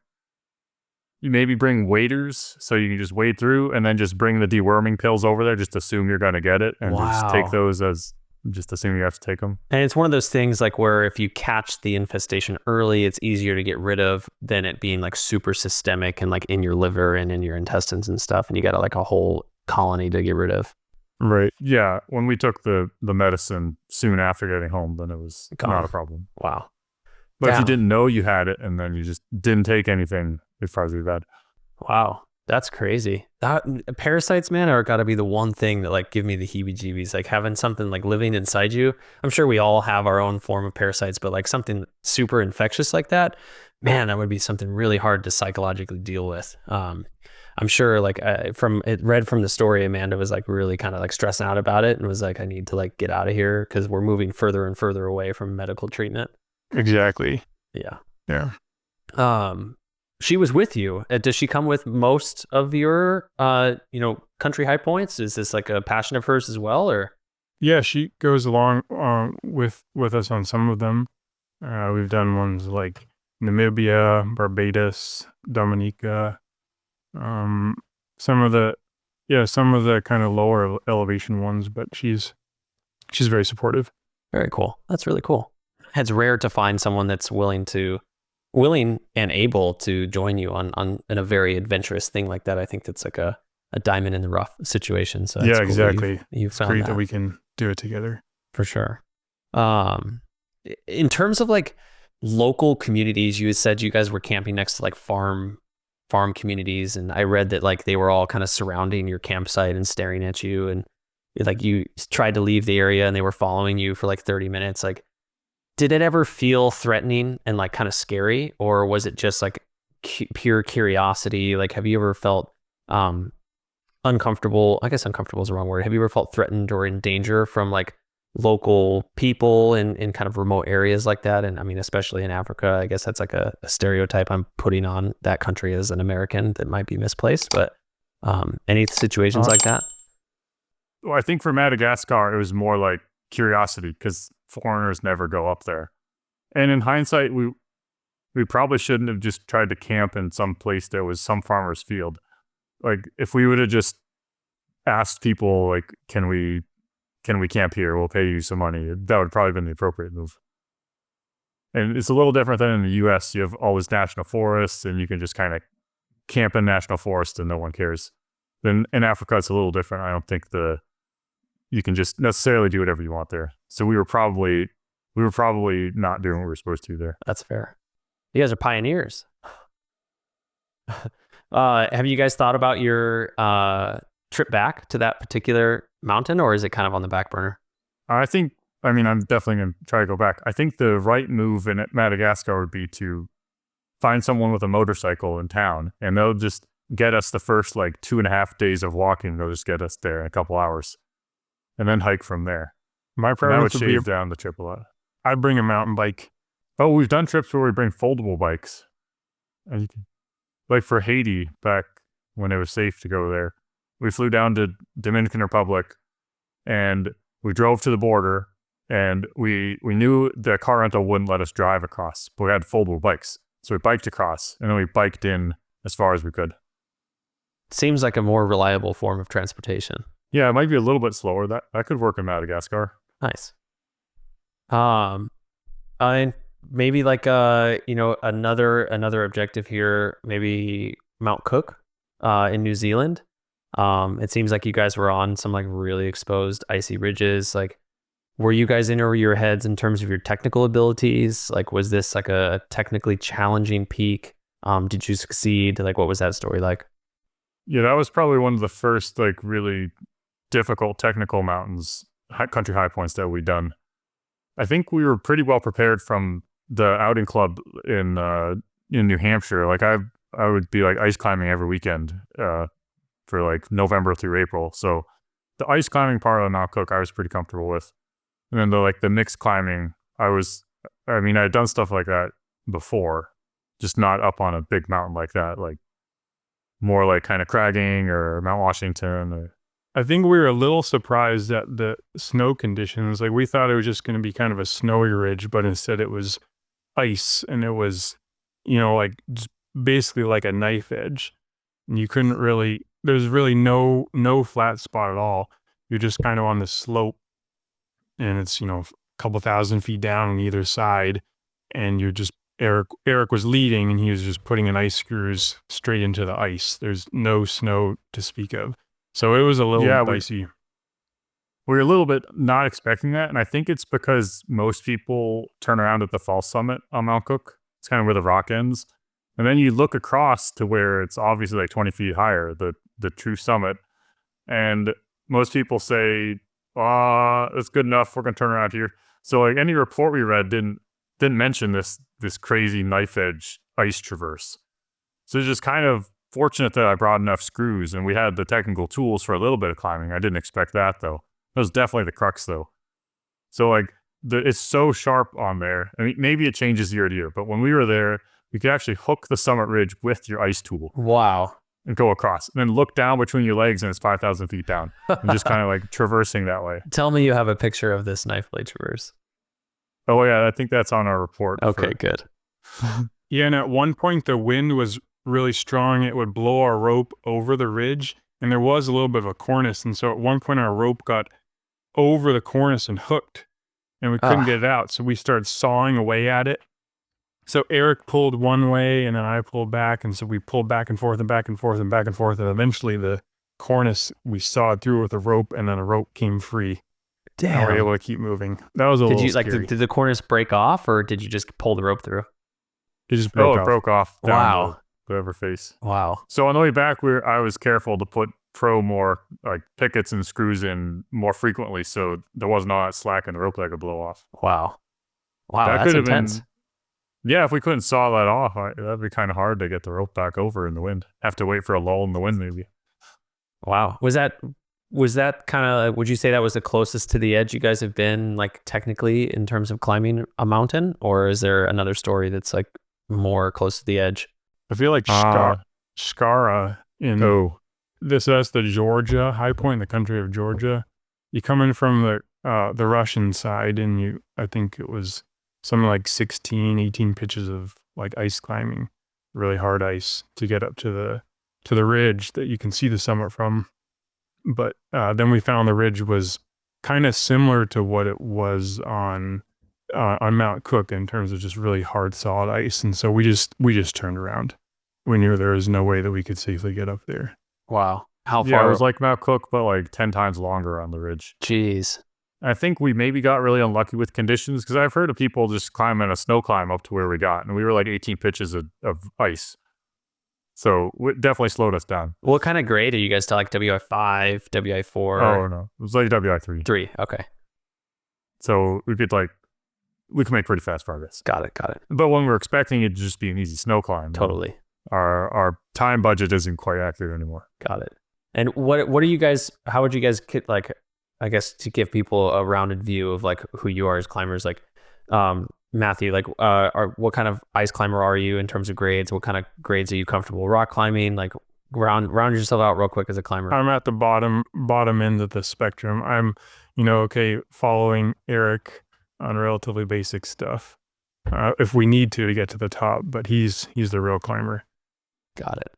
you maybe bring waders so you can just wade through, and then just bring the deworming pills over there. Just assume you're going to get it, and just Wow. take those as just assume you have to take them. And it's one of those things like where if you catch the infestation early, it's easier to get rid of than it being like super systemic and like in your liver and in your intestines and stuff. And you got like a whole colony to get rid of. Right. Yeah, when we took the medicine soon after getting home, then it was Gone. not a problem. Wow. But if Yeah. you didn't know you had it and then you just didn't take anything, it'd probably be bad. Wow. That's crazy. Parasites, man, are got to be the one thing that like give me the heebie-jeebies. Like having something like living inside you. I'm sure we all have our own form of parasites, but like something super infectious like that, man, that would be something really hard to psychologically deal with. I'm sure like read from the story, Amanda was like really kind of like stressing out about it and was like, I need to like get out of here because we're moving further and further away from medical treatment. Exactly. Yeah. Yeah. She was with you. Does she come with most of your, country high points? Is this like a passion of hers as well, or? Yeah, she goes along with us on some of them. We've done ones like Namibia, Barbados, Dominica. Some of the kind of lower elevation ones, but she's very supportive. Very cool. That's really cool. It's rare to find someone that's willing and able to join you on in a very adventurous thing like that. I think that's like a diamond in the rough situation. So Yeah, cool that exactly. You It's found great that. that we can do it together. For sure. In terms of like local communities, you had said you guys were camping next to like farm communities, and I read that like they were all kind of surrounding your campsite and staring at you, and like you tried to leave the area and they were following you for like 30 minutes. Like, did it ever feel threatening and like kind of scary, or was it just like pure curiosity? Like, have you ever felt uncomfortable? I guess uncomfortable is the wrong word. Have you ever felt threatened or in danger from like local people in kind of remote areas like that? And I mean, especially in Africa, I guess that's like a stereotype I'm putting on that country as an American that might be misplaced, but any situations like that? Well, I think for Madagascar, it was more like curiosity because foreigners never go up there. And in hindsight, we probably shouldn't have just tried to camp in some place that was some farmer's field. Like if we would have just asked people, like, can we camp here? We'll pay you some money. That would probably been the appropriate move. And it's a little different than in the US. You have all these national forests and you can just kind of camp in national forest and no one cares. Then in Africa, it's a little different. I don't think you can just necessarily do whatever you want there. So we were probably not doing what we were supposed to there. That's fair. You guys are pioneers. Have you guys thought about your trip back to that particular mountain, or is it kind of on the back burner? I'm definitely going to try to go back. I think the right move in Madagascar would be to find someone with a motorcycle in town, and they'll just get us the first like 2.5 days of walking. They'll just get us there in a couple hours and then hike from there. My And that would preference would be shave down the trip a lot. I'd bring a mountain bike. Oh, we've done trips where we bring foldable bikes. And you can, like for Haiti, back when it was safe to go there, we flew down to Dominican Republic and we drove to the border, and we knew the car rental wouldn't let us drive across, but we had foldable bikes. So we biked across, and then we biked in as far as we could. Seems like a more reliable form of transportation. Yeah, it might be a little bit slower. That could work in Madagascar. Nice. And maybe like another objective here, maybe Mount Cook in New Zealand. It seems like you guys were on some like really exposed icy ridges. Like, were you guys in over your heads in terms of your technical abilities? Like, was this like a technically challenging peak? Did you succeed? Like, what was that story like? Yeah, that was probably one of the first like really difficult technical mountains country high points that we'd done. I think we were pretty well prepared from the outing club in New Hampshire. Like I would be like ice climbing every weekend for like November through April. So the ice climbing part of Mount Cook I was pretty comfortable with. And then the mixed climbing, I had done stuff like that before, just not up on a big mountain like that, like more like kind of cragging or Mount Washington. I think we were a little surprised at the snow conditions. Like we thought it was just going to be kind of a snowy ridge, but instead it was ice, and it was, like just basically like a knife edge. And you couldn't really, there's really no flat spot at all. You're just kind of on the slope, and it's, a couple thousand feet down on either side. And you're just, Eric was leading, and he was just putting in ice screws straight into the ice. There's no snow to speak of. So it was a little dicey. We were a little bit not expecting that, and I think it's because most people turn around at the false summit on Mount Cook. It's kind of where the rock ends. And then you look across to where it's obviously like 20 feet higher, the true summit. And most people say, it's good enough, we're going to turn around here. So like any report we read didn't mention this crazy knife edge ice traverse. So it's just kind of fortunate that I brought enough screws, and we had the technical tools for a little bit of climbing. I didn't expect that though. That was definitely the crux though. So like it's so sharp on there. I mean, maybe it changes year to year, but when we were there, you could actually hook the summit ridge with your ice tool. Wow. And go across, and then look down between your legs, and it's 5,000 feet down, and just kind of like traversing that way. Tell me you have a picture of this knife blade traverse. Oh yeah, I think that's on our report. Okay, good. Yeah, and at one point the wind was really strong. It would blow our rope over the ridge, and there was a little bit of a cornice. And so at one point our rope got over the cornice and hooked, and we couldn't get it out. So we started sawing away at it. So Eric pulled one way, and then I pulled back. And so we pulled back and forth and back and forth and back and forth. And eventually the cornice, we sawed through with a rope, and then a rope came free. Damn. And we were able to keep moving. That was a little scary. Did the cornice break off, or did you just pull the rope through? It just broke off. It broke off. Wow. Whatever face. Wow. So on the way back, I was careful to put more like pickets and screws in more frequently, so there wasn't all that slack in the rope that could blow off. Wow, that that's could have intense. Yeah, if we couldn't saw that off, that'd be kind of hard to get the rope back over in the wind. Have to wait for a lull in the wind, maybe. Wow. Was that kind of, would you say that was the closest to the edge you guys have been, like technically in terms of climbing a mountain, or is there another story that's like more close to the edge? I feel like Skara in that's the Georgia high point, the country of Georgia. You come in from the Russian side, and I think it was something like 16, 18 pitches of like ice climbing, really hard ice to get up to the ridge that you can see the summit from. But then we found the ridge was kind of similar to what it was on Mount Cook in terms of just really hard, solid ice. And so we just turned around. We knew there was no way that we could safely get up there. Wow. How far? Yeah, it was like Mount Cook, but like 10 times longer on the ridge. Jeez. I think we maybe got really unlucky with conditions, because I've heard of people just climbing a snow climb up to where we got, and we were like 18 pitches of ice. So it definitely slowed us down. What kind of grade are you guys to, like WI5, WI4? Oh, no. It was like WI3. 3, okay. So we could make pretty fast progress. Got it. But when we're expecting it to just be an easy snow climb. Totally. Our time budget isn't quite accurate anymore. Got it. And what are you guys, how would you guys, like, I guess to give people a rounded view of like who you are as climbers, like Matthew, like what kind of ice climber are you in terms of grades? What kind of grades are you comfortable rock climbing? Like round yourself out real quick as a climber. I'm at the bottom end of the spectrum. I'm, following Eric on relatively basic stuff. If we need to get to the top, but he's the real climber. Got it.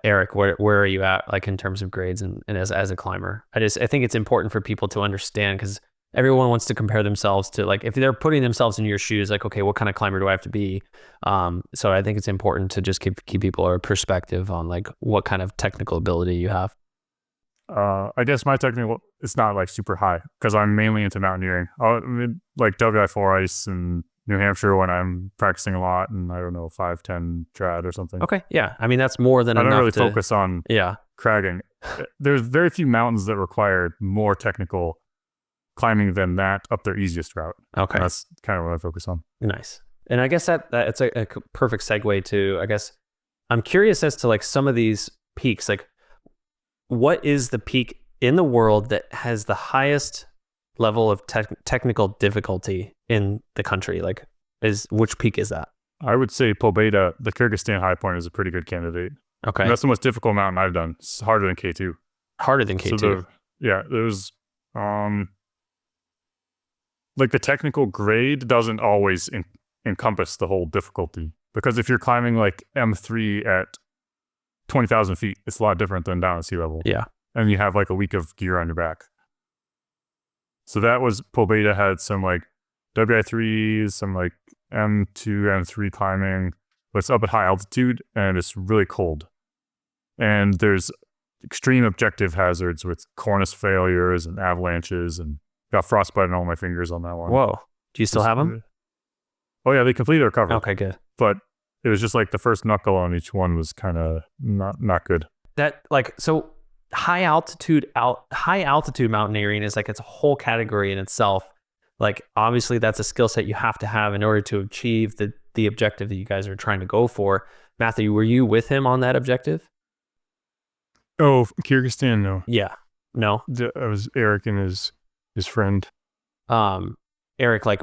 Eric, where are you at, like in terms of grades and as a climber? I think it's important for people to understand, because everyone wants to compare themselves to, like, if they're putting themselves in your shoes, like, okay, what kind of climber do I have to be? So I think it's important to just keep people a perspective on like what kind of technical ability you have. I guess my technical, it's not like super high, because I'm mainly into mountaineering. Like WI4 ice and New Hampshire when I'm practicing a lot, and I don't know, 5-10 trad or something. Okay, yeah. I mean, that's more than enough. I don't really focus on cragging. There's very few mountains that require more technical climbing then that up their easiest route. Okay. And that's kind of what I focus on. Nice. And I guess that it's a perfect segue to, I guess, I'm curious as to like some of these peaks. Like, what is the peak in the world that has the highest level of technical difficulty in the country? Like, which peak is that? I would say Pobeda, the Kyrgyzstan high point, is a pretty good candidate. Okay. And that's the most difficult mountain I've done. It's harder than K2. Harder than K2. So there's like the technical grade doesn't always encompass the whole difficulty, because if you're climbing like M3 at 20,000 feet, it's a lot different than down at sea level. Yeah. And you have like a week of gear on your back. So that was, Pobeda had some like WI3s, some like M2, M3 climbing, but it's up at high altitude and it's really cold. And there's extreme objective hazards with cornice failures and avalanches, and got frostbite in all my fingers on that one. Whoa. Do you still have them? Oh yeah, they completed their cover. Okay, good. But it was just like the first knuckle on each one was kind of not good. That like, so high altitude mountaineering is like, it's a whole category in itself. Like, obviously that's a skill set you have to have in order to achieve the objective that you guys are trying to go for. Matthew, were you with him on that objective? Oh, Kyrgyzstan, no. Yeah. No. I was Eric and his friend. Eric, like,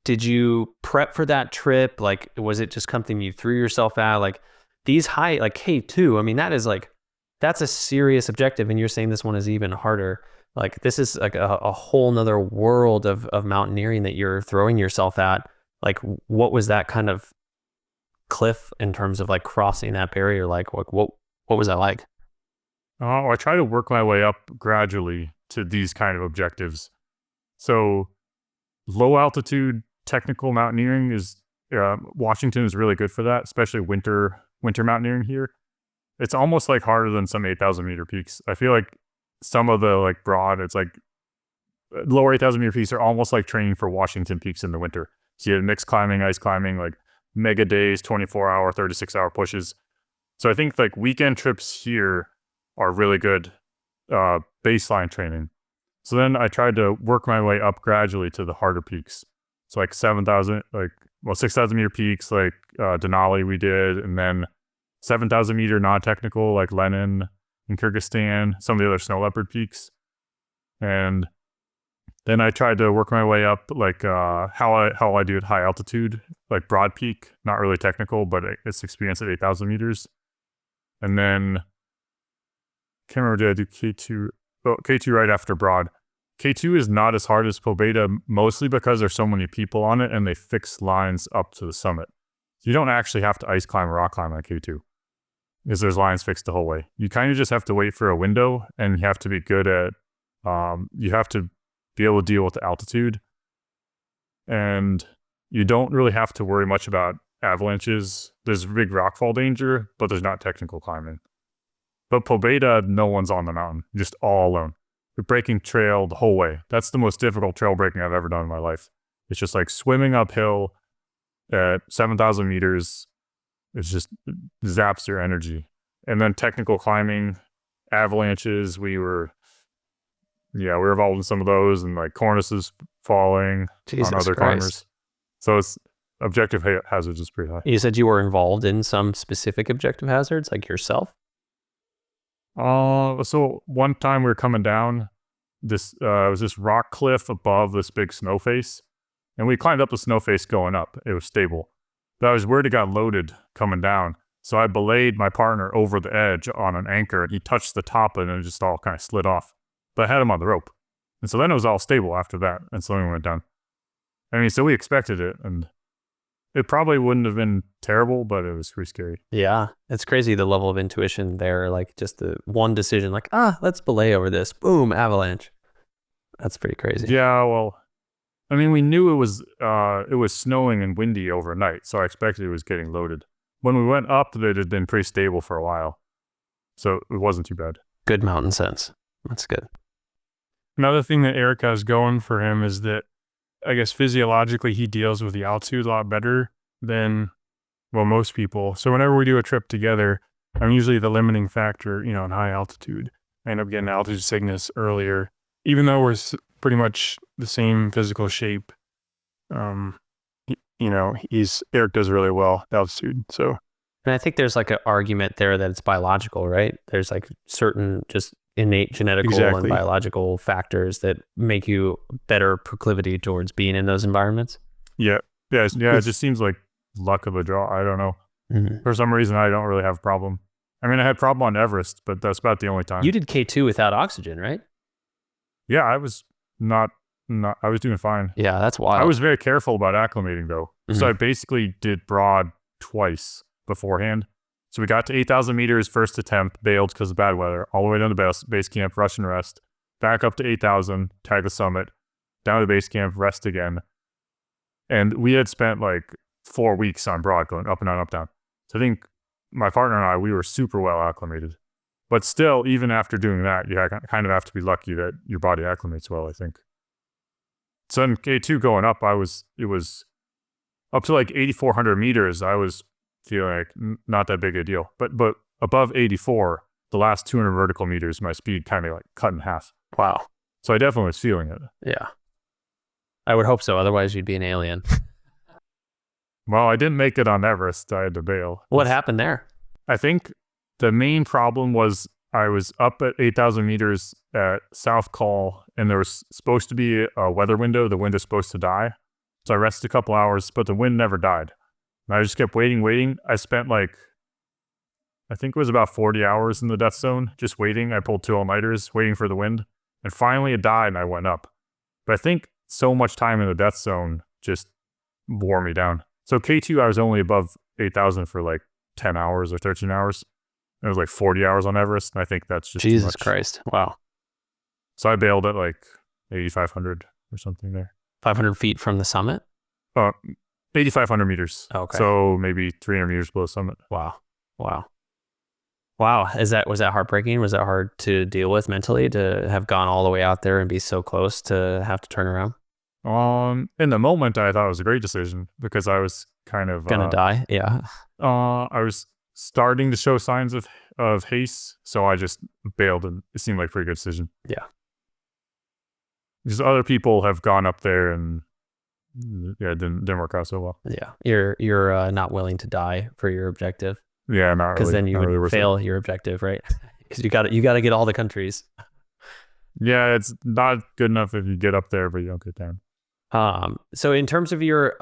did you prep for that trip? Like, was it just something you threw yourself at? Like, these high, like K2, I mean, that's a serious objective. And you're saying this one is even harder. Like, this is like a whole nother world of mountaineering that you're throwing yourself at. Like, what was that kind of cliff in terms of like crossing that barrier? Like, what was that like? Oh, I try to work my way up gradually to these kind of objectives. So low altitude technical mountaineering is, Washington is really good for that, especially winter mountaineering here. It's almost like harder than some 8,000 meter peaks. I feel like some of the like broad, it's like lower 8,000 meter peaks are almost like training for Washington peaks in the winter. So you had mixed climbing, ice climbing, like mega days, 24-hour, 36-hour pushes. So I think like weekend trips here are really good baseline training. So then I tried to work my way up gradually to the harder peaks. So like 6,000 meter peaks, like Denali we did, and then 7,000 meter non-technical, like Lenin in Kyrgyzstan, some of the other snow leopard peaks. And then I tried to work my way up, like how I do at high altitude, like Broad Peak, not really technical, but it's experience at 8,000 meters. And then, can't remember, did I do K2? Oh, K2 right after Broad. K2 is not as hard as Pobeda, mostly because there's so many people on it and they fix lines up to the summit. So you don't actually have to ice climb or rock climb on K2, because there's lines fixed the whole way. You kind of just have to wait for a window, and you have to be good at, you have to be able to deal with the altitude. And you don't really have to worry much about avalanches. There's big rockfall danger, but there's not technical climbing. But Pobeda, no one's on the mountain, just all alone. You're breaking trail the whole way. That's the most difficult trail breaking I've ever done in my life. It's just like swimming uphill at 7,000 meters. It just zaps your energy. And then technical climbing, avalanches, we were involved in some of those, and like cornices falling on other climbers. So it's objective hazards is pretty high. You said you were involved in some specific objective hazards, like yourself? So one time we were coming down this, it was this rock cliff above this big snow face, and we climbed up the snow face going up. It was stable, but I was worried it got loaded coming down. So I belayed my partner over the edge on an anchor, and he touched the top and it just all kind of slid off. But I had him on the rope. And so then it was all stable after that, and so we went down. I mean, so we expected it, and it probably wouldn't have been terrible, but it was pretty scary. Yeah, it's crazy the level of intuition there. Like just the one decision, like, let's belay over this. Boom, avalanche. That's pretty crazy. Yeah, well, I mean, we knew it was snowing and windy overnight, so I expected it was getting loaded. When we went up, it had been pretty stable for a while, so it wasn't too bad. Good mountain sense. That's good. Another thing that Eric has going for him is that, I guess physiologically, he deals with the altitude a lot better than, well, most people. So whenever we do a trip together, I'm usually the limiting factor, in high altitude. I end up getting altitude sickness earlier. even though we're pretty much the same physical shape, Eric does really well at altitude. So, and I think there's like an argument there that it's biological, right? There's like certain just innate genetical and biological factors that make you better proclivity towards being in those environments. Yeah. It just seems like luck of the draw. I don't know. Mm-hmm. For some reason, I don't really have a problem. I mean, I had a problem on Everest, but that's about the only time. You did K2 without oxygen, right? Yeah, I was not. I was doing fine. Yeah, that's wild. I was very careful about acclimating though. Mm-hmm. So I basically did broad twice beforehand. So we got to 8,000 meters first attempt, bailed because of bad weather, all the way down to base camp, rush and rest, back up to 8,000, tag the summit, down to base camp, rest again. And we had spent like 4 weeks on broad going up and down, up, down. So I think my partner and I, we were super well acclimated. But still, even after doing that, you kind of have to be lucky that your body acclimates well, I think. So in K2 going up, it was up to like 8,400 meters. I was feeling like not that big a deal. But above 84, the last 200 vertical meters, my speed kind of like cut in half. Wow. So I definitely was feeling it. Yeah. I would hope so. Otherwise, you'd be an alien. Well, I didn't make it on Everest. I had to bail. What happened there? I think the main problem was I was up at 8,000 meters at South Col, and there was supposed to be a weather window. The wind is supposed to die. So I rested a couple hours, but the wind never died. And I just kept waiting. I spent I think it was about 40 hours in the death zone, just waiting. I pulled 2 all-nighters, waiting for the wind. And finally it died and I went up. But I think so much time in the death zone just wore me down. So K2, I was only above 8,000 for like 10 hours or 13 hours. It was like 40 hours on Everest, and I think that's just Jesus too much. Christ. Wow. So I bailed at like 8,500 or something there. 500 feet from the summit? 8,500 meters. Okay. So maybe 300 meters below summit. Wow. Was that heartbreaking? Was that hard to deal with mentally, to have gone all the way out there and be so close to have to turn around? In the moment, I thought it was a great decision because I was kind of gonna die. Yeah. I was starting to show signs of haste, so I just bailed, and it seemed like a pretty good decision. Yeah. Because other people have gone up there and it didn't work out so well. Yeah. You're not willing to die for your objective. Yeah, not really. Because then you would really fail your objective, right? Because you got to get all the countries. Yeah, it's not good enough if you get up there, but you don't get down. So in terms of your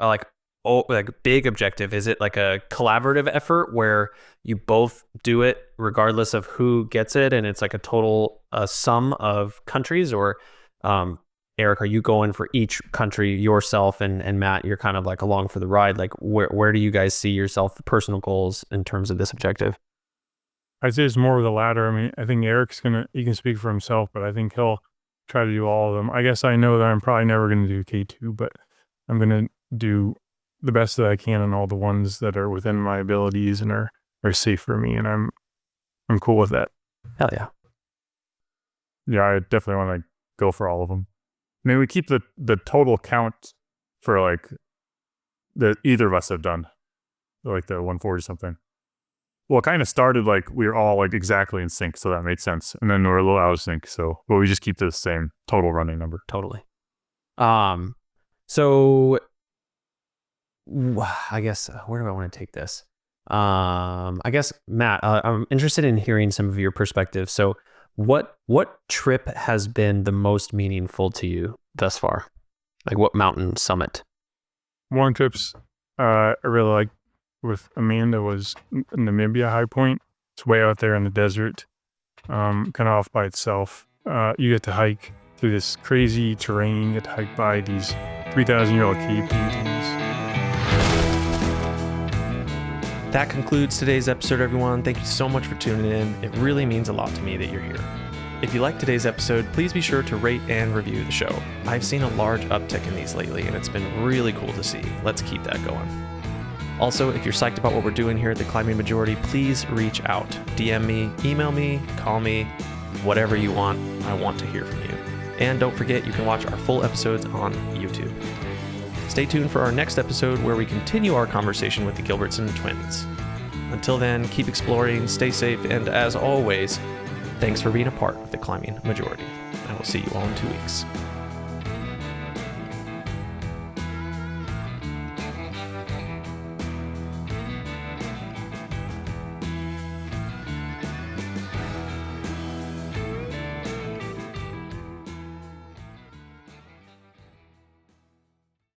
big objective, is it like a collaborative effort where you both do it regardless of who gets it, and it's like a total sum of countries? Or Eric, are you going for each country yourself, and Matt, you're kind of like along for the ride? Like where do you guys see yourself, personal goals in terms of this objective? I'd say it's more of the latter. I mean, I think Eric's he can speak for himself, but I think he'll try to do all of them. I guess I know that I'm probably never going to do K2, but I'm going to do the best that I can on all the ones that are within my abilities and are safe for me, and I'm cool with that. Hell yeah. Yeah, I definitely want to go for all of them. I mean, we keep the total count for like that either of us have done, like the 140 something. Well, it kind of started like we were all like exactly in sync, so that made sense. And then we're a little out of sync, but we just keep the same total running number. Totally. So I guess where do I want to take this? I guess Matt, I'm interested in hearing some of your perspective. So what trip has been the most meaningful to you thus far? Like what mountain summit? One trips I really like with Amanda was Namibia Highpoint. It's way out there in the desert, kind of off by itself. You get to hike through this crazy terrain. You get to hike by these 3,000-year-old cave paintings. That concludes today's episode, everyone. Thank you so much for tuning in. It really means a lot to me that you're here. If you like today's episode, please be sure to rate and review the show. I've seen a large uptick in these lately, and it's been really cool to see. Let's keep that going. Also, if you're psyched about what we're doing here at the Climbing Majority, please reach out. DM me, email me, call me, whatever you want. I want to hear from you. And don't forget, you can watch our full episodes on YouTube. Stay tuned for our next episode where we continue our conversation with the Gilbertson twins. Until then, keep exploring, stay safe, and as always, thanks for being a part of the Climbing Majority. and we'll see you all in 2 weeks.